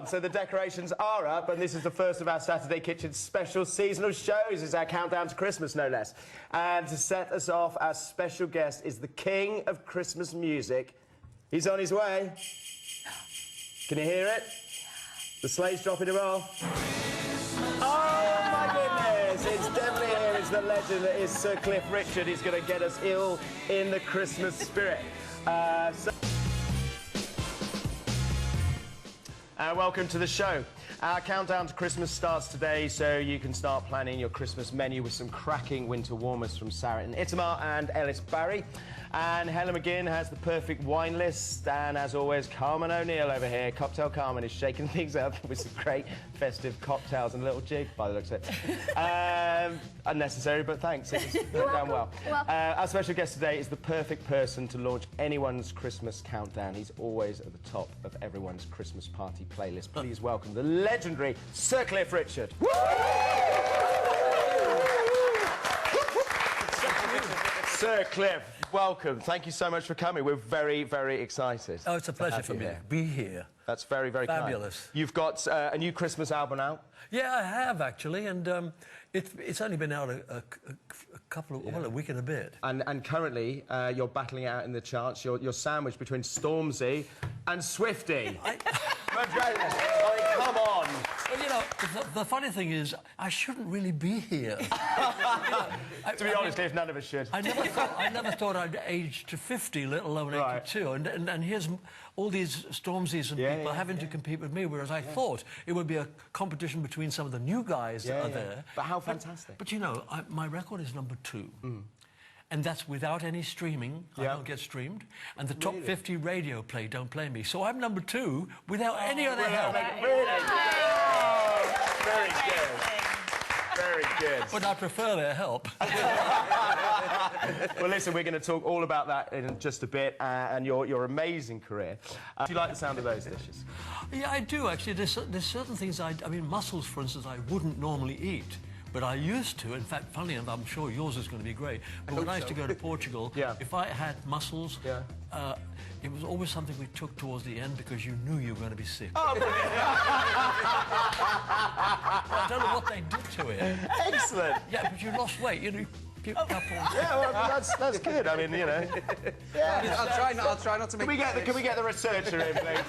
So the decorations are up, and this is the first of our Saturday Kitchen special seasonal shows. It's our countdown to Christmas, no less. And to set us off, our special guest is the king of Christmas music. He's on his way. Can you hear it? The sleigh's dropping to roll. Oh, my goodness! It's definitely here. It's the legend that is Sir Cliff Richard. He's going to get us ill in the Christmas spirit. Welcome to the show. Our countdown to Christmas starts today, so you can start planning your Christmas menu with some cracking winter warmers from Sarah and Itamar and Ellis Barry. And Helen McGinn has the perfect wine list, and as always, Carmen O'Neill over here, Cocktail Carmen, is shaking things up with some great festive cocktails and a little jig, by the looks of it. Unnecessary, but thanks. It went down well. Our special guest today is the perfect person to launch anyone's Christmas countdown. He's always at the top of everyone's Christmas party playlist. Please welcome the legendary Sir Cliff Richard. Sir Cliff, welcome. Thank you so much for coming. We're very, very excited. Oh, it's a pleasure for me to be here. That's very, very fabulous. Kind. You've got a new Christmas album out? Yeah, I have, actually, and it's only been out a couple of, well, a week and a bit. And currently, you're battling it out in the charts. You're sandwiched between Stormzy and Swiftie. Come on. Well, you know, the funny thing is, I shouldn't really be here. To be honest, Cliff, none of us should. I never thought I'd age to 50, let alone 82. And here's all these Stormzys and people having to compete with me, whereas I thought it would be a competition between some of the new guys that are there. But how fantastic. But you know, my record is #2. And that's without any streaming. I don't get streamed. And the top 50 radio play don't play me. So I'm #2 without any other help. Really? Very good. Very good. But I prefer their help. Well, listen, we're going to talk all about that in just a bit, and your amazing career. Do you like the sound of those dishes? Yeah, I do, actually. There's certain things I mean, mussels, for instance, I wouldn't normally eat. But I used to. In fact, funnily enough, I'm sure yours is going to be great. But when I used to go to Portugal, if I had mussels, it was always something we took towards the end because you knew you were going to be sick. Oh, I don't know what they did to it. Excellent. Yeah, but you lost weight, you know. Yeah, well, that's good. I mean, you know. I'll try not to make. Can we get the researcher in, please?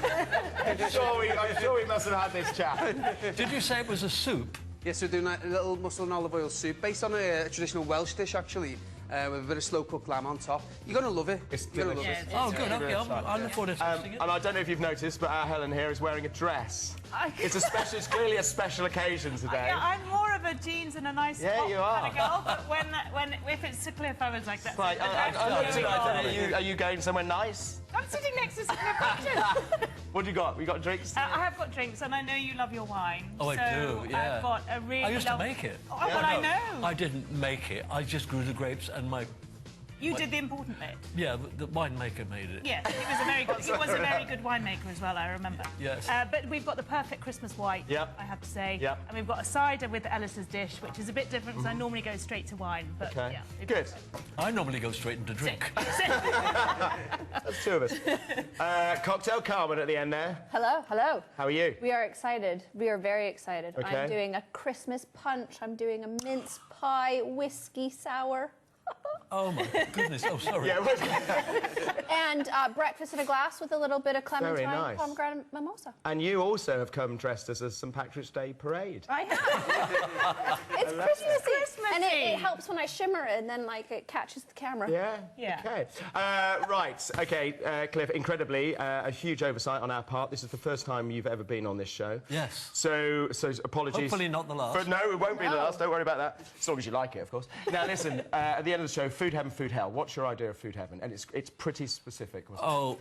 I'm sure we must have had this chat. Did you say it was a soup? Yes, we're doing a little mussel and olive oil soup based on a traditional Welsh dish, actually, with a bit of slow-cooked lamb on top. You're going to love it. It's delicious. Oh, good. Okay, I look forward to tasting it. And I don't know if you've noticed, but our Helen here is wearing a dress. It's clearly a special occasion today. I'm more of a jeans and a nice top you are. kind of girl, but if it's Sir Cliff, I was like that. Right, are you going somewhere nice? I'm sitting next to Sir Cliff Richard. What do you got? We got drinks? I have got drinks, and I know you love your wine. Oh, I do, yeah. I've got a really I used to make it. Oh, well, I know. I didn't make it. I just grew the grapes and my... You did the important bit. Yeah, the winemaker made it. Yes, he was a very good winemaker as well, I remember. Yes. But we've got the perfect Christmas white, I have to say. Yep. And we've got a cider with Ellis's dish, which is a bit different because I normally go straight to wine. But okay. Yeah, good. I normally go straight into drink. That's two of us. Cocktail Carmen at the end there. Hello, hello. How are you? We are excited. We are very excited. Okay. I'm doing a Christmas punch. I'm doing a mince pie whiskey sour. Oh, my goodness. Oh, sorry. And breakfast in a glass with a little bit of clementine nice. pomegranate mimosa. And you also have come dressed as a St. Patrick's Day parade. I have. It's Christmassy. And it helps when I shimmer it and then, like, it catches the camera. Yeah. Okay. Right. Okay, Cliff, incredibly, a huge oversight on our part. This is the first time you've ever been on this show. Yes. So apologies. Hopefully not the last. But no, it won't be the last. Don't worry about that. As long as you like it, of course. Now, listen, at the end of the show, food heaven, food hell. What's your idea of food heaven? And it's pretty specific, wasn't it? Oh,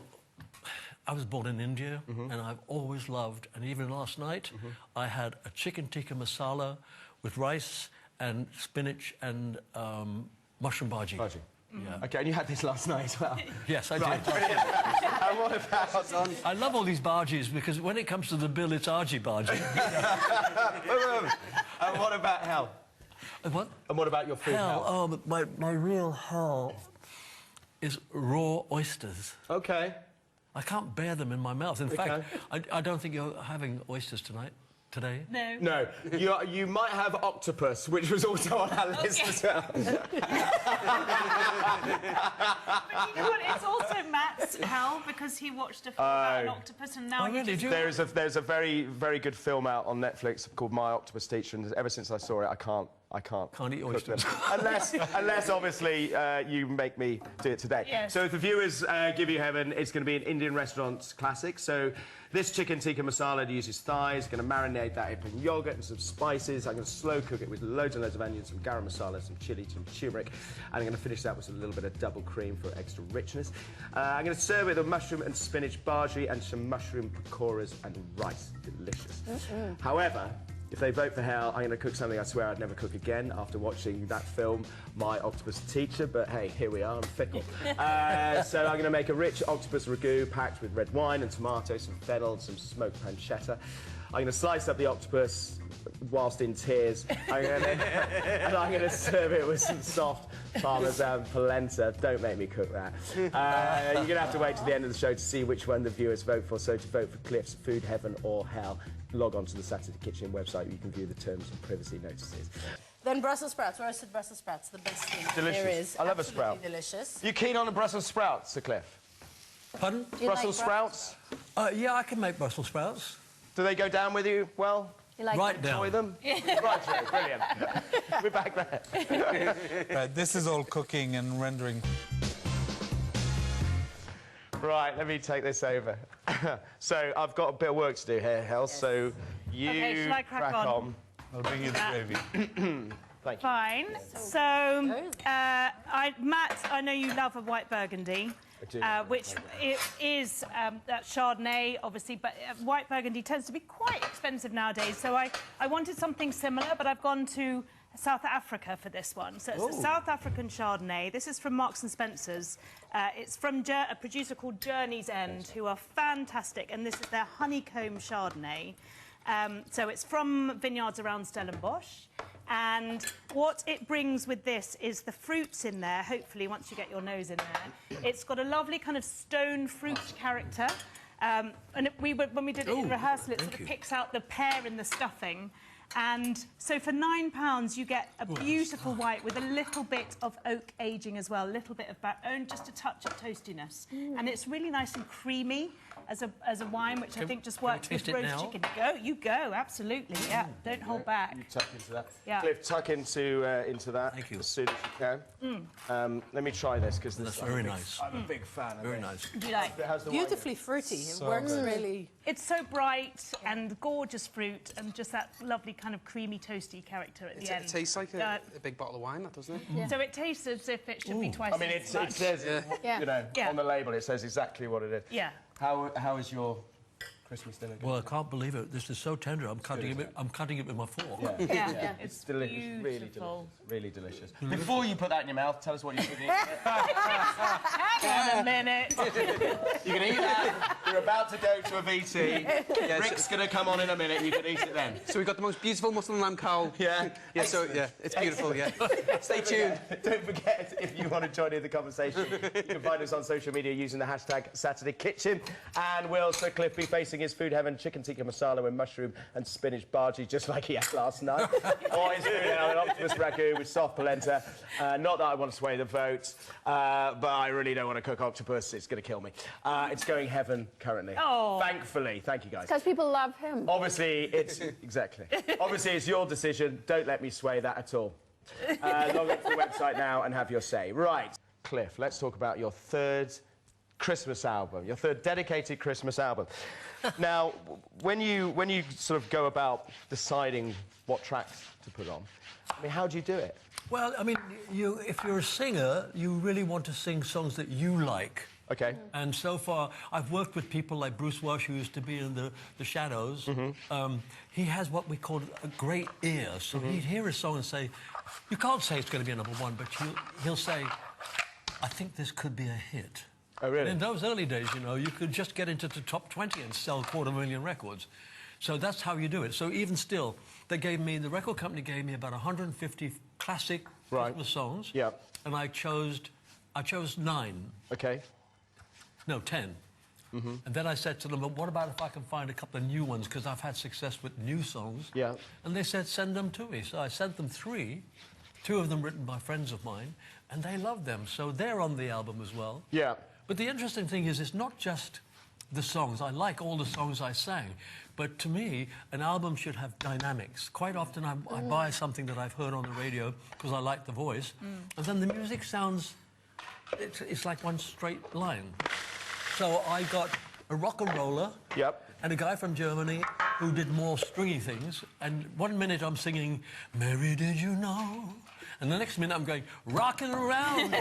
I was born in India, and I've always loved, and even last night, I had a chicken tikka masala with rice and spinach and mushroom bhaji. Yeah. Okay, and you had this last night as well? Yes, I did. And what about... I love all these bhajis because when it comes to the bill, it's argy bhaji. And what about hell? What? And what about your food hell? Oh, my real hell is raw oysters. Okay. I can't bear them in my mouth. In fact, I don't think you're having oysters today? No. No. You might have octopus, which was also on our list as well. But you know what? It's also Matt's hell because he watched a film about an octopus and now There's a very, very good film out on Netflix called My Octopus Teacher, and ever since I saw it, I can't eat oysters. unless obviously you make me do it today. Yes. So if the viewers give you heaven, it's going to be an Indian restaurant classic. So this chicken tikka masala uses thighs, going to marinate that in yogurt and some spices. I'm going to slow cook it with loads and loads of onions, some garam masala, some chilli, some turmeric, and I'm going to finish that with a little bit of double cream for extra richness. I'm going to serve it with a mushroom and spinach bhaji and some mushroom pakoras and rice. Delicious. However, if they vote for hell, I'm going to cook something I swear I'd never cook again after watching that film, My Octopus Teacher, but hey, here we are, I'm fickle. So I'm going to make a rich octopus ragu packed with red wine and tomatoes, some fennel, some smoked pancetta. I'm going to slice up the octopus whilst in tears, and I'm going to serve it with some soft Parmesan polenta. Don't make me cook that. You're going to have to wait to the end of the show to see which one the viewers vote for. So to vote for Cliff's Food Heaven or Hell, log on to the Saturday Kitchen website where you can view the terms and privacy notices. Then Brussels sprouts, roasted Brussels sprouts, the best thing Delicious. there is. I love a sprout. Delicious. You keen on the Brussels sprouts, Sir Cliff? Pardon? Brussels sprouts? Yeah, I can make Brussels sprouts. Do they go down with you well? You like Right down. Enjoy them? Right, Joe, brilliant. We're back there. Right, this is all cooking and rendering. Right, let me take this over. So I've got a bit of work to do here, Hel, so you Okay, shall I crack on? I'll bring you the gravy. Thank you. Fine. So, Matt, I know you love a white burgundy. I do. Which it is that Chardonnay, obviously, but white burgundy tends to be quite expensive nowadays. So I wanted something similar, but I've gone to South Africa for this one. So it's a South African Chardonnay. This is from Marks and Spencer's. It's from a producer called Journey's End, who are fantastic, and this is their honeycomb Chardonnay. So it's from vineyards around Stellenbosch. And what it brings with this is the fruits in there, hopefully, once you get your nose in there. It's got a lovely kind of stone fruit character. And when we did it in rehearsal, it sort of picks out the pear in the stuffing. And so for £9, you get a beautiful white with a little bit of oak aging as well, a little bit of backbone, just a touch of toastiness. And it's really nice and creamy as a wine, which I think just works with roast chicken. You go, absolutely, yeah. Don't hold back. You tuck into that. Yeah. Cliff, tuck into that. Thank you. As soon as you can. Let me try this, because That's very nice. I'm a big fan of Very this. nice. Do you like? How's the Beautifully fruity. It works really. It's so bright and gorgeous fruit and just that lovely kind of creamy, toasty character at the end. It tastes like a big bottle of wine, that doesn't it? Yeah. So it tastes as if it should be twice I mean, as much. it says, you know, Yeah. on the label, it says exactly what it is. Yeah. How is your Christmas dinner going? Well, I can't believe it. This is so tender. I'm cutting it with my fork. Yeah. It's delicious. Really delicious. Beautiful. Really delicious. Before you put that in your mouth, tell us what you're eating. Hang on a minute. You can eat that. You're about to go to a VT. Rick's going to come on in a minute. You can eat it then. So we've got the most beautiful mussel and lamb cowl. Yeah. Yeah, so, yeah, it's beautiful, yeah. Stay tuned. Don't forget, if you want to join in the conversation, you can find us on social media using the hashtag Saturday Kitchen. And will Sir Cliff be facing his Food Heaven chicken tikka masala with mushroom and spinach bhaji, just like he had last night? Or his Food Heaven octopus ragu with soft polenta? Not that I want to sway the vote, but I really don't want to cook octopus. It's going to kill me. It's going heaven currently. Oh. Thankfully. Thank you, guys. Because people love him. Obviously, it's... Exactly. Obviously, it's your decision. Don't let me sway that at all. Log on to the website now and have your say. Right. Cliff, let's talk about your third Christmas album, your third dedicated Christmas album. Now, when you sort of go about deciding what tracks to put on, I mean, how do you do it? Well, I mean, if you're a singer, you really want to sing songs that you like. OK. And so far, I've worked with people like Bruce Welsh, who used to be in the Shadows. He has what we call a great ear. So he'd hear a song and say, you can't say it's going to be a #1, but he'll say, I think this could be a hit. Oh, really? And in those early days, you know, you could just get into the top 20 and sell 250,000 records. So that's how you do it. So even still, the record company gave me about 150 classic Christmas songs. Yeah. And I chose 9. OK. No, 10. And then I said to them, "But what about if I can find a couple of new ones? Because I've had success with new songs." Yeah. And they said, "Send them to me." So I sent them 3, 2 of them written by friends of mine, and they loved them. So they're on the album as well. Yeah. But the interesting thing is, it's not just the songs. I like all the songs I sang. But to me, an album should have dynamics. Quite often I buy something that I've heard on the radio because I like the voice, and then the music sounds, it's like one straight line. So I got a rock and roller and a guy from Germany who did more stringy things, and one minute I'm singing, "Mary, did you know?" And the next minute I'm going, "Rockin' around."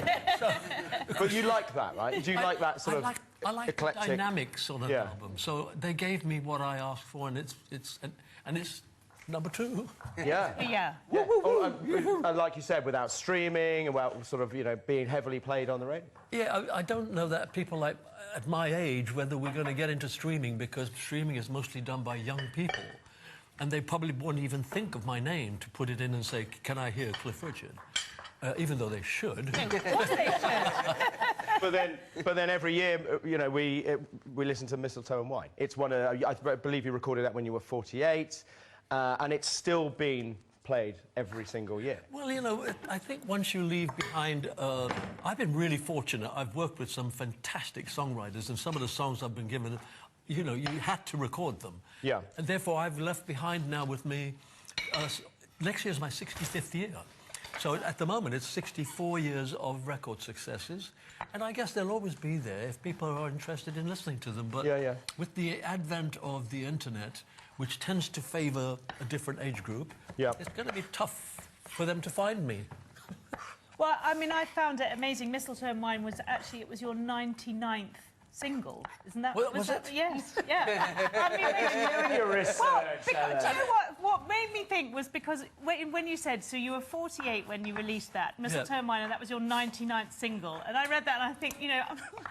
But you like that, right? Do you like that sort of I like eclectic dynamics on an album. So they gave me what I asked for, and it's number 2. Yeah. Yeah. And like you said, without streaming, without sort of, you know, being heavily played on the radio. Yeah, I don't know that people like at my age whether we're going to get into streaming, because streaming is mostly done by young people, and they probably won't even think of my name to put it in and say, "Can I hear Cliff Richard?" Even though they should. Of course they should. But then every year, you know, we listen to Mistletoe and Wine. It's one of, I believe you recorded that when you were 48, and it's still been played every single year. Well, you know, I think once you leave behind... I've been really fortunate. I've worked with some fantastic songwriters, and some of the songs I've been given, you know, you had to record them. Yeah. And therefore, I've left behind now with me... next year's my 65th year. So at the moment, it's 64 years of record successes, and I guess they'll always be there if people are interested in listening to them. But with the advent of the internet, which tends to favour a different age group, it's going to be tough for them to find me. Well, I mean, I found it amazing. Mistletoe and Wine was actually, it was your 99th single, isn't that? Well, was it? Yes, yeah. I mean, Doing your research. Well, do you know what made me think was because when you said, so you were 48 when you released that, Mistletoe and Wine, and that was your 99th single, and I read that and I think, you know,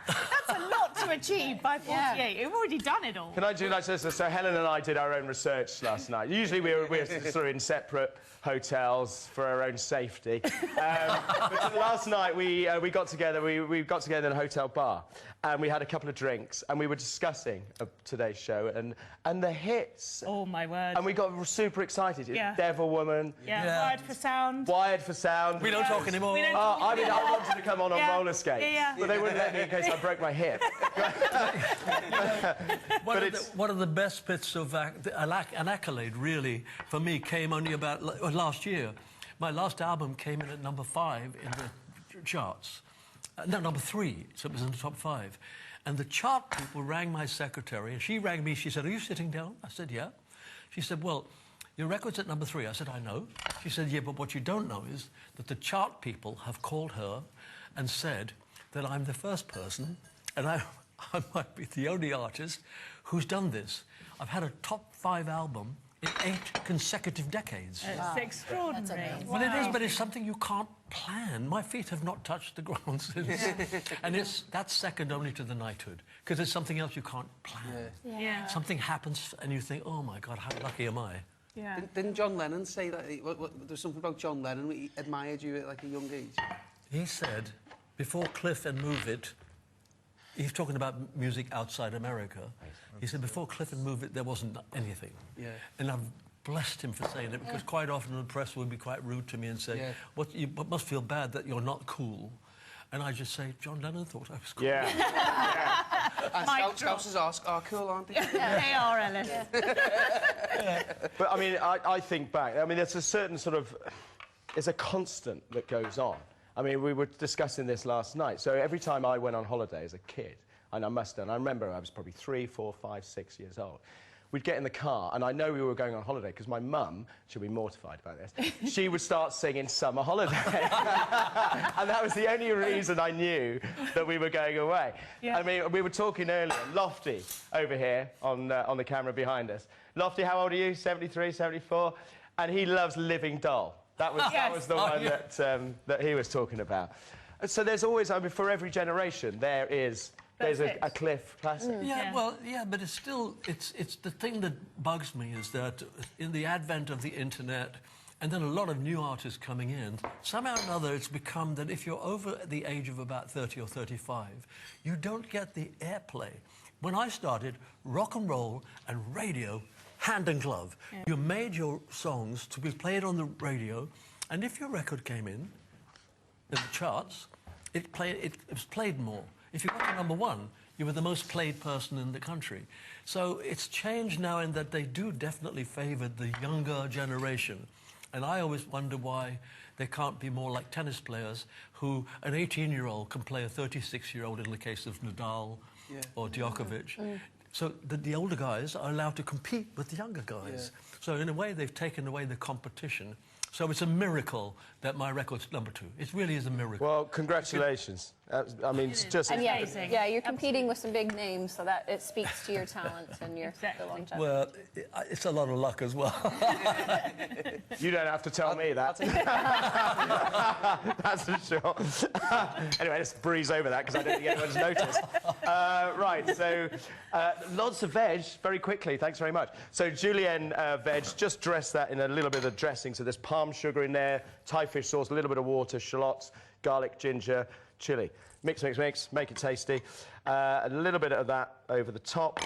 that's a lot to achieve by 48. You've already done it all. Can I do like this? So Helen and I did our own research last night. Usually we're sort of in separate hotels for our own safety. But last night we got together. We got together in a hotel bar, and we had a couple of drinks, and we were discussing today's show and the hits. Oh my word! And we got super excited. Yeah. Devil Woman. Yeah. Wired for Sound. Wired for Sound. We don't talk anymore. I mean, I wanted to come on roller skates, but they wouldn't let me in case I broke my hip. One of the best bits of an accolade, really, for me, came only about last year. My last album came in at number 5 in the charts. No, number 3, so it was in the top 5. And the chart people rang my secretary, and she rang me. She said, "Are you sitting down?" I said, "Yeah." She said, "Well, your record's at number 3. I said, "I know." She said, "Yeah, but what you don't know is that the chart people have called her and said that I'm the first person, and I might be the only artist who's done this. I've had a top 5 album in 8 consecutive decades." It's extraordinary. Well, it is, but it's something you can't plan. My feet have not touched the ground since. And that's second only to the knighthood, because it's something else you can't plan. Yeah. Something happens and you think, "Oh, my God, how lucky am I?" Yeah. Didn't John Lennon say that? There's something about John Lennon, he admired you at like a young age. He said, before Cliff and Move It, he's talking about music outside America. He said, before Cliff and Move It, there wasn't anything. Yeah. And I've blessed him for saying it, because quite often the press would be quite rude to me and say, you must feel bad that you're not cool. And I just say, John Lennon thought I was cool. Yeah. Scousers are cool, aren't they? They are, Ellis. But, I mean, I think back. I mean, there's a certain sort of... There's a constant that goes on. I mean, we were discussing this last night. So every time I went on holiday as a kid, and I must have, and I remember I was probably 3, 4, 5, 6 years old, we'd get in the car, and I know we were going on holiday because my mum, she'll be mortified about this, she would start singing Summer Holiday. And that was the only reason I knew that we were going away. Yeah. I mean, we were talking earlier, Lofty over here on the camera behind us. Lofty, how old are you? 73, 74? And he loves Living Doll. That was the one that he was talking about. So there's always, I mean, for every generation, there's a Cliff classic. Yeah, but it's still, it's the thing that bugs me is that in the advent of the internet, and then a lot of new artists coming in, somehow or another it's become that if you're over the age of about 30 or 35, you don't get the airplay. when I started, rock and roll and radio, hand and glove. Yeah. You made your songs to be played on the radio, and if your record came in the charts, it was played more. If you got to #1, you were the most played person in the country. So it's changed now in that they do definitely favour the younger generation. And I always wonder why they can't be more like tennis players who an 18-year-old can play a 36-year-old in the case of Nadal or Djokovic. So the older guys are allowed to compete with the younger guys. So in a way, they've taken away the competition. So it's a miracle that my record's #2. It really is a miracle. Well, congratulations. I mean, it's just amazing. Yeah, you're competing with some big names, so that it speaks to your talent and your longevity. Well, it's a lot of luck as well. You don't have to tell me that. That's for sure. Anyway, let's breeze over that because I don't think anyone's noticed. Right, so lots of veg, very quickly, thanks very much. So julienne veg, just dress that in a little bit of dressing. So there's palm sugar in there, Thai fish sauce, a little bit of water, shallots, garlic, ginger, chilli. Mix, mix, mix, make it tasty. A little bit of that over the top.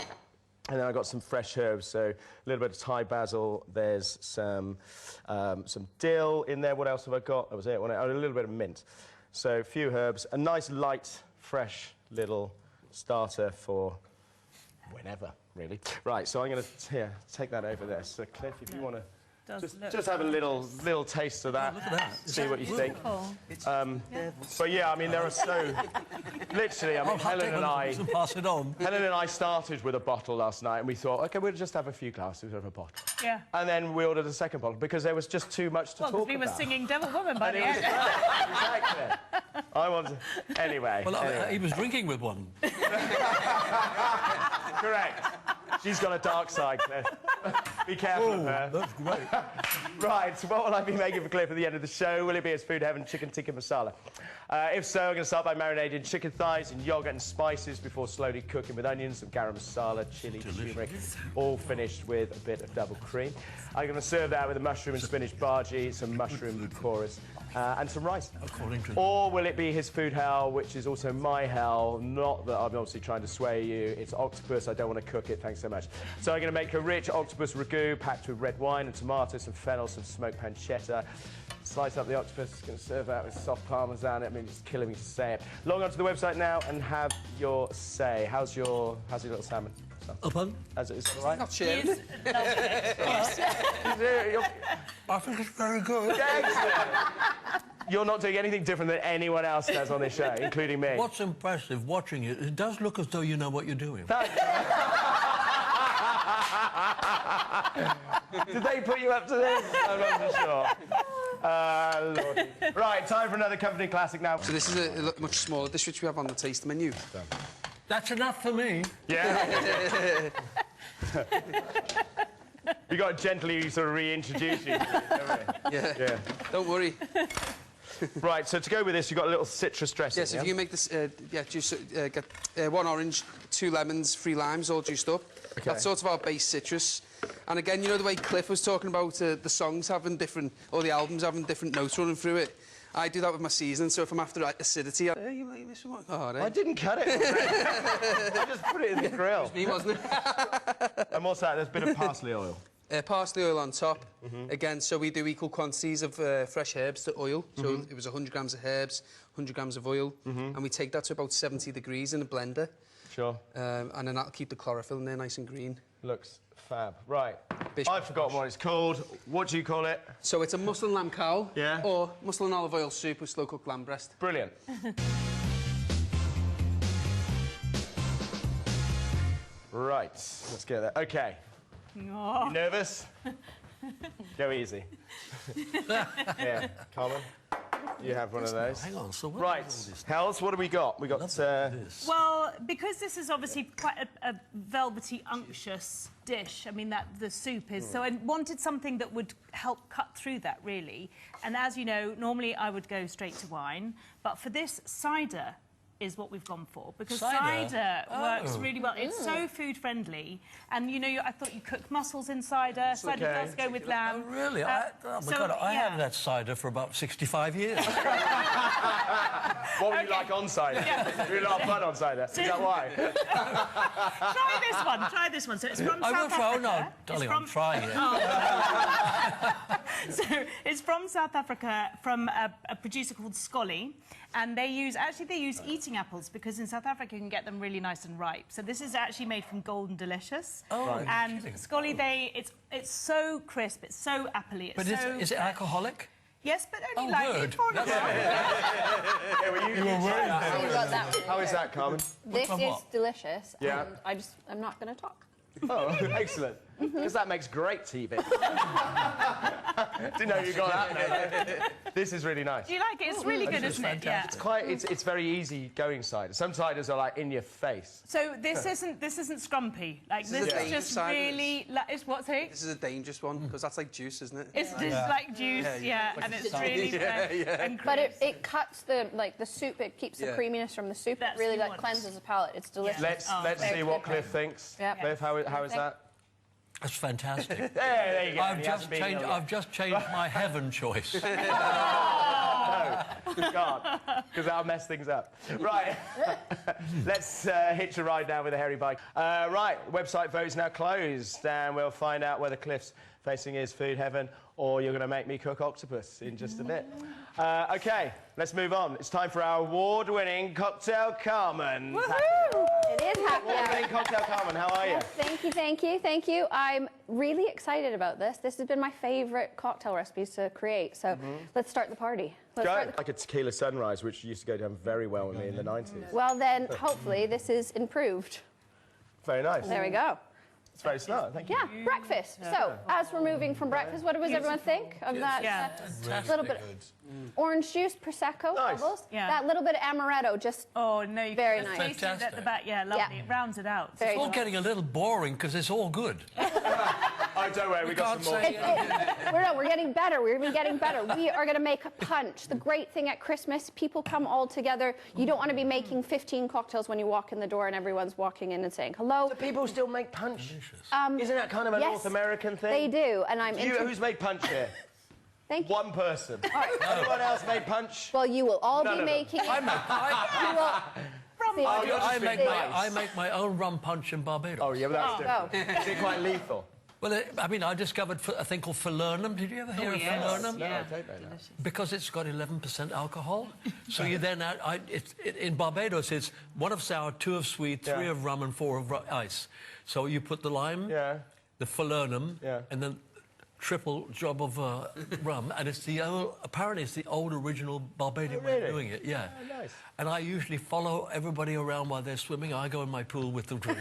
And then I got some fresh herbs, so a little bit of Thai basil. There's some dill in there. What else have I got? That was it. Oh, a little bit of mint. So a few herbs. A nice, light, fresh little starter for whenever, really. Right, so I'm going to take that over there. So, Cliff, if you want to just have a little taste of that. Look at that. See what you think. But yeah, I mean, there are so... Literally, I mean, Helen and I... Pass it on. Helen and I started with a bottle last night, and we thought, OK, we'll just have a few glasses of a bottle. Yeah. And then we ordered a second bottle, because there was just too much to talk about. We were singing Devil Woman by the end. Exactly. I want to... Anyway. Well, he was drinking with one. Correct. She's got a dark side, Cliff. Be careful of her. That's great. Right, so what will I be making for Cliff at the end of the show? Will it be his food heaven, chicken tikka masala? If so, I'm going to start by marinating chicken thighs in yogurt and spices before slowly cooking with onions, some garam masala, chili, turmeric, all finished with a bit of double cream. I'm going to serve that with a mushroom and spinach bhaji, some mushroom chorus, and some rice. Or will it be his food hell, which is also my hell? Not that I'm obviously trying to sway you. It's octopus. I don't want to cook it. Thanks so much. So I'm going to make a rich octopus ragu packed with red wine and tomatoes, some fennel, some smoked pancetta. Slice up the octopus. Going to serve that with soft parmesan. I mean, it's killing me to say it. Log on to the website now and have your say. How's your little salmon? Pardon? As it is, all right? Not sharing it. I think it's very good. Excellent. You're not doing anything different than anyone else does on this show, including me. What's impressive, watching it, it does look as though you know what you're doing. Did they put you up to this? I'm not sure. Lordy. Right, time for another company classic now. So this is a much smaller dish which we have on the taste menu. That's enough for me. Yeah. We got to gently sort of reintroduce you, haven't we? Yeah. Don't worry. Right, so to go with this, you've got a little citrus dressing. Yes, if you make this, get 1 orange, 2 lemons, 3 limes, all juiced up. Okay. That's sort of our base citrus. And again, you know the way Cliff was talking about the songs having different, or the albums having different notes running through it? I do that with my seasoning, so if I'm after acidity, you like this one? Oh, right. I didn't cut it. I just put it in the grill. It was me, wasn't it? And what's that? There's a bit of parsley oil. Parsley oil on top. Again, so we do equal quantities of fresh herbs to oil. So it was 100 grams of herbs, 100 grams of oil, and we take that to about 70 degrees in a blender. Sure. And then that'll keep the chlorophyll in there nice and green. Looks fab. Right. I've forgotten what it's called. What do you call it? So it's a mussel and lamb cowl. Yeah. Or mussel and olive oil soup with slow-cooked lamb breast. Brilliant. Right. Let's get that. OK. Oh. You nervous? Go easy. Yeah, Colin, you have one of those. Hang on, so what right, Hells, what have we got? We got Well, because this is obviously quite a velvety, unctuous dish. I mean, that the soup is. So I wanted something that would help cut through that, really. And as you know, normally I would go straight to wine, but for this, cider is what we've gone for, because Cider? cider works really well. It's so food friendly, and you know, I thought you cook mussels in cider. Cider does go with lamb. Oh, really? Oh my God, I haven't had cider for about 65 years. What would you like on cider? You lot of fun on cider. Is that why? Try this one. So it's from I South will try. Oh, Africa. no, darling, I'm trying it. So it's from South Africa, from a producer called Scully, and they use eating apples, because in South Africa you can get them really nice and ripe. So this is actually made from Golden Delicious. Oh, right. And Scully, it's so crisp, it's so appley. But is it alcoholic? Yes, but only lightly. Good. You were worried. How is that, Carmen? This is delicious. Yeah. And I'm not going to talk. Oh, excellent. Because that makes great TV. Didn't know you got that name. This is really nice. Do you like it? It's really good, isn't it? Yeah. It's very easy going cider. Some ciders are like in your face. So this isn't scrumpy. Like this is just really. It's what's it? This is a dangerous one, because that's like juice, isn't it? It's just like juice, and it's really fresh and But it cuts the soup. It keeps the creaminess from the soup. That's It really what you want. cleanses the palate. It's delicious. Let's see what Cliff thinks. Yeah. Cliff, how is that? That's fantastic. There you go. I've just changed my heaven choice. God, because that'll mess things up. Right, let's hitch a ride now with a hairy bike. Right, website vote's now closed, and we'll find out whether Cliff's facing his food heaven or you're going to make me cook octopus in just a bit. OK, let's move on. It's time for our award-winning Cocktail Carmen. Woohoo! It is happy hour. Award-winning Cocktail Carmen, how are you? Thank you. I'm really excited about this. This has been my favourite cocktail recipes to create, so let's start the party. Like a tequila sunrise, which used to go down very well with me in the 90s. Well, then, hopefully, this is improved. Very nice. There we go. It's very smart, thank you. Yeah, breakfast. So, as we're moving from breakfast, what does everyone think of that? Little bit orange juice, prosecco, bubbles. Yeah. That little bit of amaretto, just very nice. Taste it at the back, lovely. Yeah. It rounds it out. Very It's all nice. getting a little boring because it's all good. Oh, don't worry, we got some more. We're getting better. We're even getting better. We are going to make a punch. The great thing at Christmas, people come all together. You don't want to be making 15 cocktails when you walk in the door and everyone's walking in and saying hello. Do people still make punch? Isn't that kind of a yes, North American thing? They do, and Who's made punch here? Thank you. One person. Anyone else made punch? Well, you will all None be of them. making. I make my own rum punch in Barbados. Oh, yeah, but that's different. Is it quite lethal? Well, I discovered a thing called falernum. Did you ever hear of falernum? No, I don't know that. Because it's got 11% alcohol. So you then in Barbados, it's 1 of sour, 2 of sweet, 3 of rum, and 4 of ice. So you put the lime, the falernum, and then triple job of rum, and apparently it's the old original Barbadian way of doing it. Yeah. Oh, nice. And I usually follow everybody around while they're swimming. I go in my pool with them drink.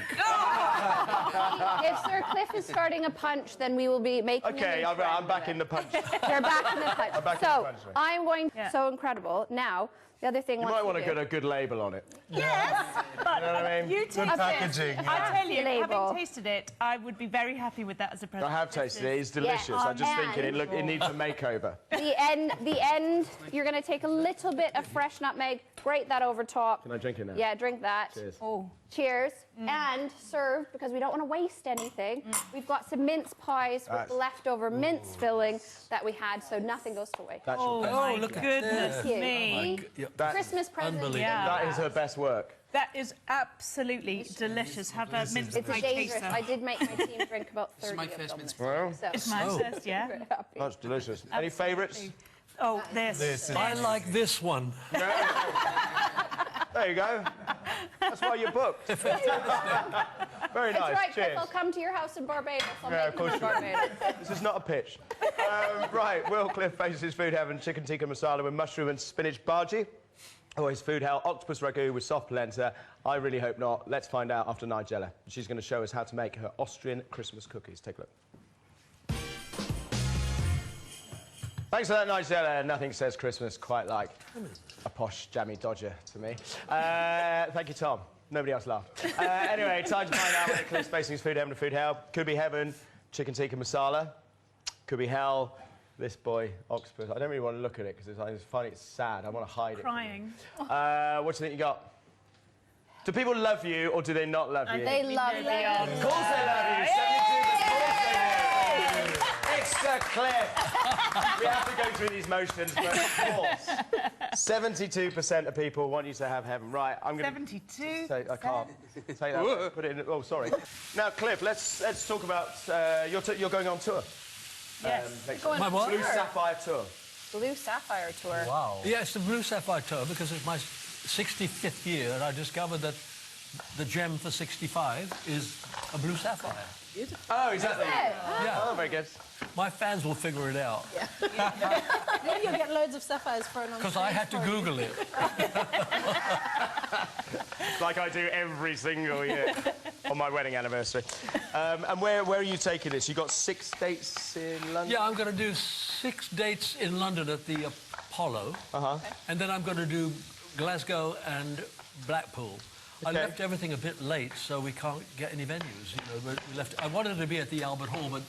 If Sir Cliff is starting a punch, then we will be making. Okay, I'm back in the punch. You're back in the punch. I'm back in the punch. I'm going. So incredible. Now, the other thing. You might want to get a good label on it. Yes, but you know what I mean? you taste packaging. it. I tell you, Label. having tasted it, I would be very happy with that as a present. I have tasted it. It's delicious. I'm just thinking it needs a makeover. The end. You're going to take a little bit of fresh nutmeg, grate that over top. Can I drink it now? Yeah, drink that. Cheers. Oh. Cheers. And serve, because we don't want to waste anything. We've got some mince pies with leftover mince filling that we had, so nothing goes to waste. My look at goodness this. me. Christmas present. Unbelievable. That is her best work. That is absolutely delicious. Have a mince It's pie a dangerous. taster. I did make my team drink about 30 This is my of first them. mince pie. Well, So, It's my first, yeah. very happy. that's delicious. Any favourites? Oh, this. I like this one. There you go. That's why you're booked. Very It's nice. right, Cliff. Cheers. I'll come to your house in Barbados. I'll Yeah, make of course them in you will. Barbados. This is not a pitch. Right, Will Cliff faces his food heaven chicken tikka masala with mushroom and spinach bhaji, or his food hell octopus ragu with soft polenta. I really hope not. Let's find out after Nigella. She's going to show us how to make her Austrian Christmas cookies. Take a look. Thanks for that, Nigella. Nothing says Christmas quite like a posh jammy dodger to me. Thank you, Tom. Nobody else laughed. Anyway, time to find out whether Cliff's facing his food heaven or food hell. Could be heaven, chicken tikka masala. Could be hell, this boy, octopus. I don't really want to look at it because I find it sad. I want to hide Crying. it. What do you think you got? Do people love you or do they not love you? They love you. Of course they love you. 72%. Extra clip. We have to go through these motions, but of course, 72% of people want you to have heaven. Right, I'm going to... 72. I can't. Take that. Put it in... Oh, sorry. Now, Cliff, let's talk about... you're going on tour. Yes. My what? Blue Sapphire Tour. Blue Sapphire Tour. Wow. Yeah, it's the Blue Sapphire Tour because it's my 65th year and I discovered that the gem for 65 is a blue sapphire. Oh, exactly. Yeah. Oh, very good. My fans will figure it out. Maybe you'll get loads of sapphires thrown on. Because I had to Google it. Like I do every single year on my wedding anniversary. And where are you taking this? You got 6 dates in London? Yeah, I'm going to do 6 dates in London at the Apollo. And then I'm going to do Glasgow and Blackpool. I left everything a bit late, so we can't get any venues. You know, we left. I wanted to be at the Albert Hall, but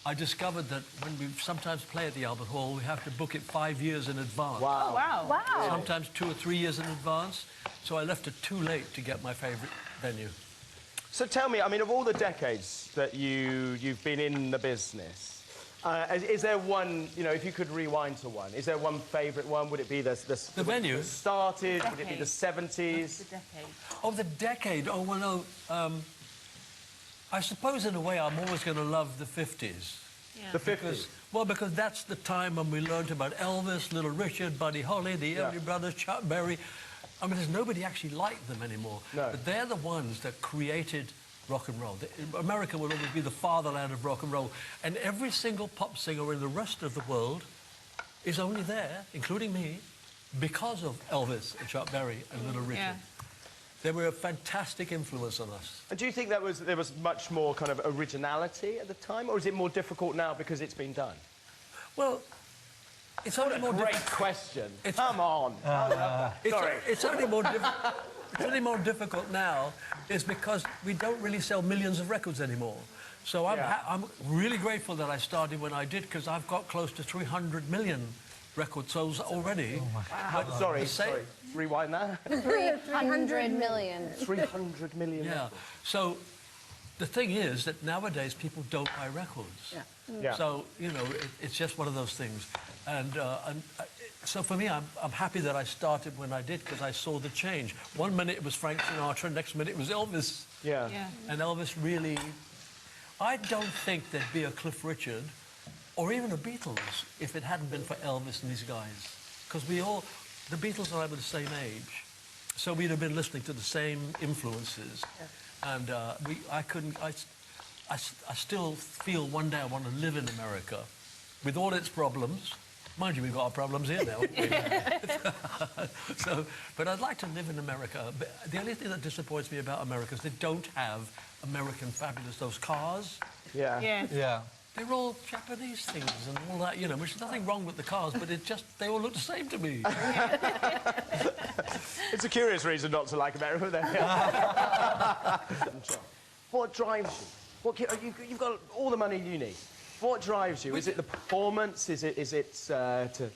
I discovered that when we sometimes play at the Albert Hall, we have to book it 5 years in advance. Wow. Oh, wow. Wow. Sometimes 2 or 3 years in advance. So I left it too late to get my favourite venue. So tell me, I mean, of all the decades that you've been in the business, is there one, you know, if you could rewind to one, is there one favourite one? Would it be the venue? That started? Would it be the 70s? The decade. Oh, the decade. Oh, well, no. I suppose, in a way, I'm always going to love the 50s. Yeah. The 50s? Because that's the time when we learned about Elvis, Little Richard, Buddy Holly, the Everly Brothers, Chuck Berry. I mean, there's nobody actually like them anymore. No. But they're the ones that created rock and roll. America will always be the fatherland of rock and roll. And every single pop singer in the rest of the world is only there, including me, because of Elvis and Chuck Berry and Little Richard. Yeah. They were a fantastic influence on us. And do you think there was much more kind of originality at the time, or is it more difficult now because it's been done? Well, it's only more Great question. It's- Come on. Sorry. It's only more difficult. It's only more difficult now is because we don't really sell millions of records anymore. So I'm really grateful that I started when I did, because I've got close to 300 million record sales already. Oh wow. Sorry. Rewind that. 300 million. 300 million. Yeah. So the thing is that nowadays people don't buy records. Yeah. So, you know, it's just one of those things. And so for me, I'm happy that I started when I did, because I saw the change. One minute it was Frank Sinatra, next minute it was Elvis. Yeah. And Elvis really... I don't think there'd be a Cliff Richard or even a Beatles if it hadn't been for Elvis and these guys. Because the Beatles are over the same age. So we'd have been listening to the same influences. And I still feel one day I want to live in America with all its problems. Mind you, we've got our problems here now. But I'd like to live in America. But the only thing that disappoints me about America is they don't have American fabulous, those cars. Yeah. They're all Japanese things and all that, you know, which is nothing wrong with the cars, but they all look the same to me. It's a curious reason not to like America, then. What drives you? You've got all the money you need. What drives you? Is it the performance? Is it to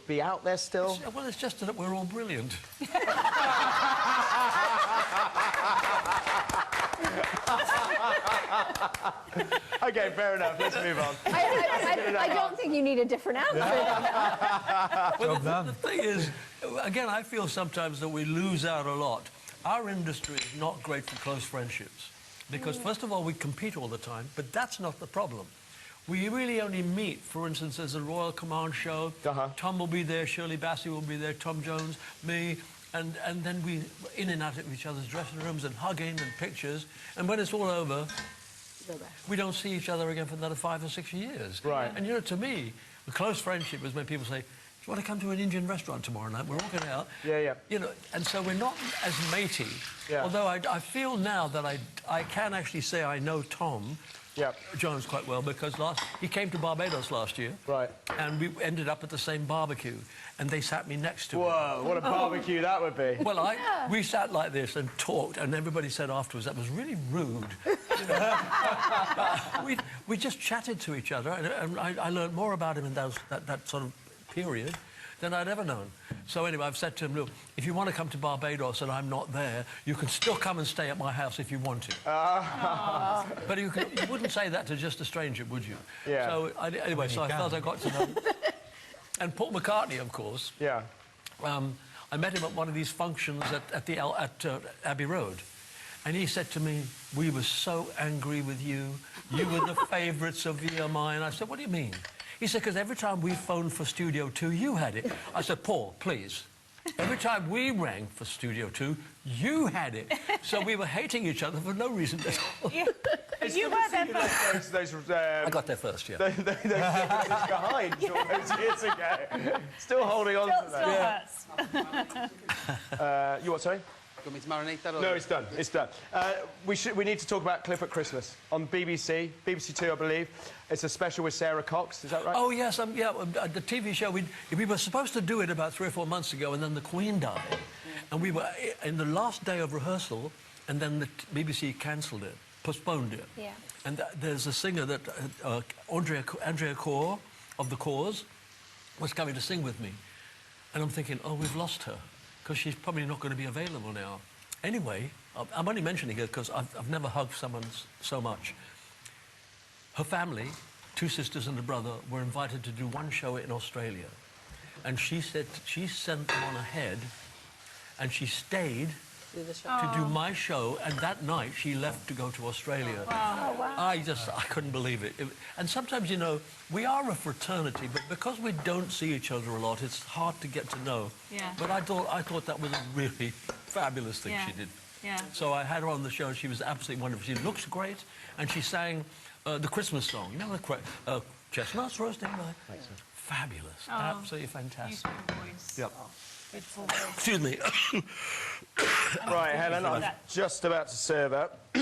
be out there still? Well, it's just that we're all brilliant. OK, fair enough. Let's move on. I don't think you need a different answer than that. Well, the thing is, again, I feel sometimes that we lose out a lot. Our industry is not great for close friendships. Because, first of all, we compete all the time, but that's not the problem. We really only meet, for instance, there's a Royal Command show. Tom will be there, Shirley Bassey will be there, Tom Jones, me, and then we in and out of each other's dressing rooms and hugging and pictures. And when it's all over, we don't see each other again for another 5 or 6 years. Right. And, you know, to me, a close friendship is when people say, do you want to come to an Indian restaurant tomorrow night? We're all going out. Yeah. You know, and so we're not as matey. Yeah. Although I feel now that I can actually say I know Tom Jones quite well, because he came to Barbados last year. Right. And we ended up at the same barbecue, and they sat me next to him. Whoa, what a barbecue that would be. Well, we sat like this and talked, and everybody said afterwards that was really rude. You know? we just chatted to each other, and I learned more about him in that sort of period than I'd ever known. So anyway, I've said to him, look, if you want to come to Barbados and I'm not there, you can still come and stay at my house if you want to. But you wouldn't say that to just a stranger, would you? Yeah. So anyway, so I felt I got to know him. And Paul McCartney, of course. Yeah. I met him at one of these functions at Abbey Road. And he said to me, we were so angry with you. You were the favourites of EMI. And I said, what do you mean? He said, because every time we phoned for Studio 2, you had it. I said, Paul, please. Every time we rang for Studio 2, you had it. So we were hating each other for no reason at all. Yeah. You were there first. I got there first, yeah. Those behind all those years ago. Still holding on to that. Still hurts. You what, sorry? Do you want me to marinate that? Or... No, it's done. It's done. We need to talk about Cliff at Christmas on BBC, BBC Two, I believe. It's a special with Sarah Cox. Is that right? Oh yes, yeah. The TV show. We were supposed to do it about 3 or 4 months ago, and then the Queen died, and we were in the last day of rehearsal, and then the BBC cancelled it, postponed it. Yeah. And there's a singer that Andrea Corr of the Corrs was coming to sing with me, and I'm thinking, oh, we've lost her, because she's probably not going to be available now. Anyway, I'm only mentioning it because I've never hugged someone so much. Her family, 2 sisters and a brother, were invited to do one show in Australia. And she said she sent them on ahead, and she stayed to do my show, and that night she left to go to Australia. Oh, wow. I couldn't believe it. And sometimes, you know, we are a fraternity, but because we don't see each other a lot, it's hard to get to know. Yeah. But I thought that was a really fabulous thing she did. Yeah. So I had her on the show, and she was absolutely wonderful. She looks great, and she sang the Christmas song. You know, chestnuts roasting by... Fabulous. Absolutely fantastic. Beautiful voice. Yep. Beautiful voice. Excuse me. Right, Helen, I'm just about to serve up.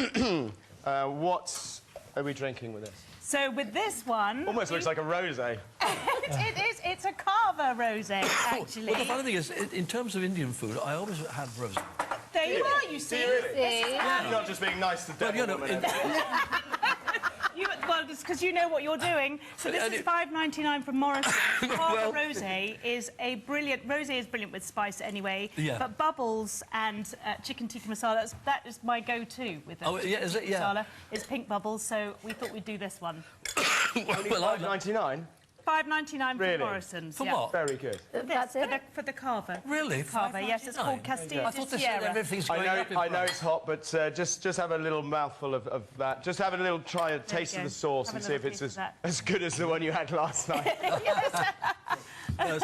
What are we drinking with this? So with this one... Almost looks like a rosé. It is. It's a Carver rosé, actually. Well, the funny thing is, in terms of Indian food, I always have rosé. There you are, you see. See? You're not just being nice to But, you devil know, women. Well, it's because you know what you're doing. So this is $5.99 from Morrison. Carver rosé is a brilliant... Rosé is brilliant with spice anyway. Yeah. But bubbles and chicken tikka masala, that is my go-to with Oh, yeah, is it? Yeah. masala, is pink bubbles, so we thought we'd do this one. Only Well, $5.99? $5.99 Really? from Morrison's. For yeah. what? Very good. That's it? For the Carver. Really? Carver, yes, it's called $5.99? Castilla I thought de they said Sierra. everything's going up in I know price. it's hot, but just have a little mouthful of that. Just have a little try a taste of go. the sauce Have and a see if little it's taste of that. as good as the one you had last night. Yes.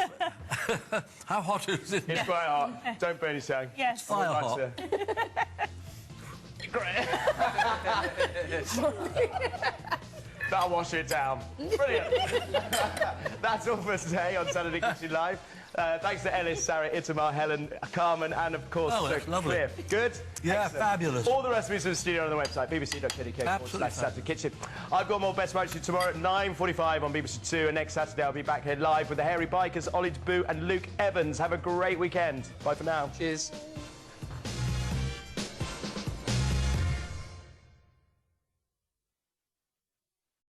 How hot is it? It's quite hot. Don't burn yourself. Yes. Fire hot. Great. That'll wash it down. Brilliant. That's all for today on Saturday Kitchen Live. Thanks to Ellis, Sarah, Itamar, Helen, Carmen, and of course, that's lovely. Cliff. Good? Yeah, Excellent. fabulous. All the recipes in the studio on the website, bbc.co.uk/Saturday Kitchen. I've got more Best Matches tomorrow at 9:45 on BBC Two, and next Saturday I'll be back here live with the Hairy Bikers, Ollie Taboo and Luke Evans. Have a great weekend. Bye for now. Cheers.